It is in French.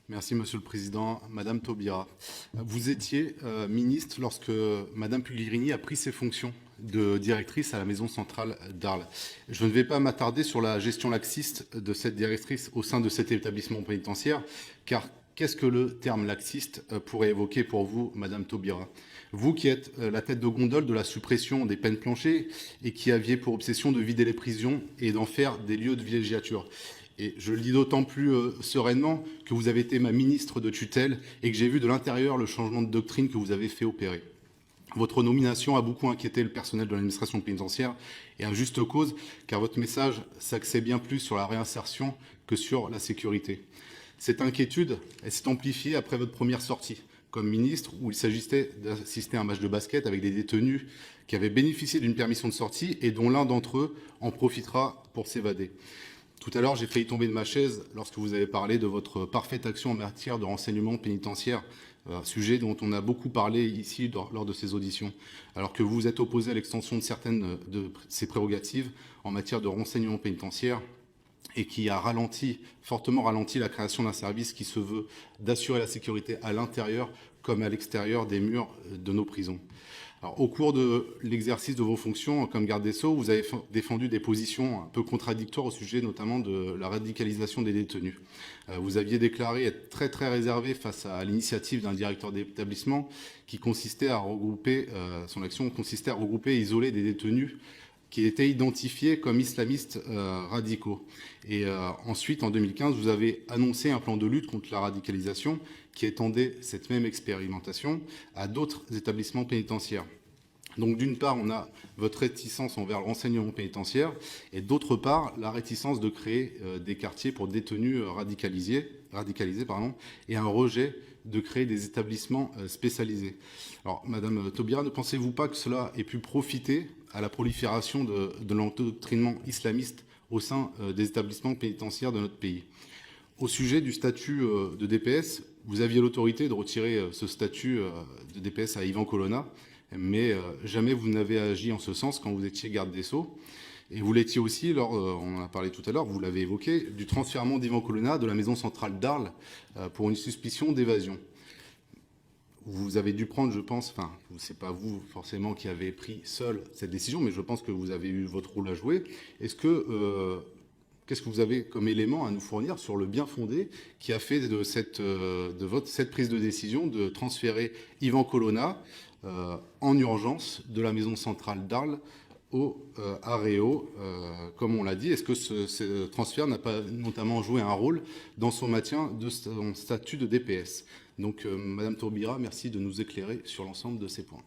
Merci, Monsieur le Président. Madame Taubira, vous étiez ministre lorsque Madame Puglirini a pris ses fonctions de directrice à la Maison centrale d'Arles. Je ne vais pas m'attarder sur la gestion laxiste de cette directrice au sein de cet établissement pénitentiaire, car qu'est-ce que le terme laxiste pourrait évoquer pour vous, Madame Taubira? Vous qui êtes la tête de gondole de la suppression des peines planchées et qui aviez pour obsession de vider les prisons et d'en faire des lieux de villégiature. Et je le dis d'autant plus sereinement que vous avez été ma ministre de tutelle et que j'ai vu de l'intérieur le changement de doctrine que vous avez fait opérer. Votre nomination a beaucoup inquiété le personnel de l'administration pénitentiaire et à juste cause, car votre message s'axait bien plus sur la réinsertion que sur la sécurité. Cette inquiétude, elle s'est amplifiée après votre première sortie comme ministre, où il s'agissait d'assister à un match de basket avec des détenus qui avaient bénéficié d'une permission de sortie et dont l'un d'entre eux en profitera pour s'évader. Tout à l'heure, j'ai failli tomber de ma chaise lorsque vous avez parlé de votre parfaite action en matière de renseignement pénitentiaire, sujet dont on a beaucoup parlé ici lors de ces auditions, alors que vous vous êtes opposé à l'extension de certaines de ces prérogatives en matière de renseignement pénitentiaire et qui a fortement ralenti la création d'un service qui se veut d'assurer la sécurité à l'intérieur comme à l'extérieur des murs de nos prisons. Alors, au cours de l'exercice de vos fonctions comme garde des Sceaux, vous avez défendu des positions un peu contradictoires au sujet notamment de la radicalisation des détenus. Vous aviez déclaré être très réservé face à l'initiative d'un directeur d'établissement qui consistait à regrouper, son action consistait à regrouper et isoler des détenus qui étaient identifiés comme islamistes radicaux. Et ensuite, en 2015, vous avez annoncé un plan de lutte contre la radicalisation qui étendait cette même expérimentation à d'autres établissements pénitentiaires. Donc d'une part, on a votre réticence envers le renseignement pénitentiaire et d'autre part, la réticence de créer des quartiers pour détenus radicalisés et un rejet de créer des établissements spécialisés. Alors, Madame Taubira, ne pensez-vous pas que cela ait pu profiter à la prolifération de l'endoctrinement islamiste au sein des établissements pénitentiaires de notre pays? Au sujet du statut de DPS, vous aviez l'autorité de retirer ce statut de DPS à Yvan Colonna, mais jamais vous n'avez agi en ce sens quand vous étiez garde des Sceaux. Et vous l'étiez aussi, on en a parlé tout à l'heure, vous l'avez évoqué, du transfèrement d'Yvan Colonna de la maison centrale d'Arles pour une suspicion d'évasion. Vous avez dû prendre, je pense, enfin, c'est pas vous forcément qui avez pris seul cette décision, mais je pense que vous avez eu votre rôle à jouer. Qu'est-ce que vous avez comme élément à nous fournir sur le bien fondé qui a fait de cette prise de décision de transférer Yvan Colonna en urgence de la maison centrale d'Arles au Aréo, comme on l'a dit? Est-ce que ce transfert n'a pas notamment joué un rôle dans son maintien de son statut de DPS? Donc, Madame Taubira, merci de nous éclairer sur l'ensemble de ces points.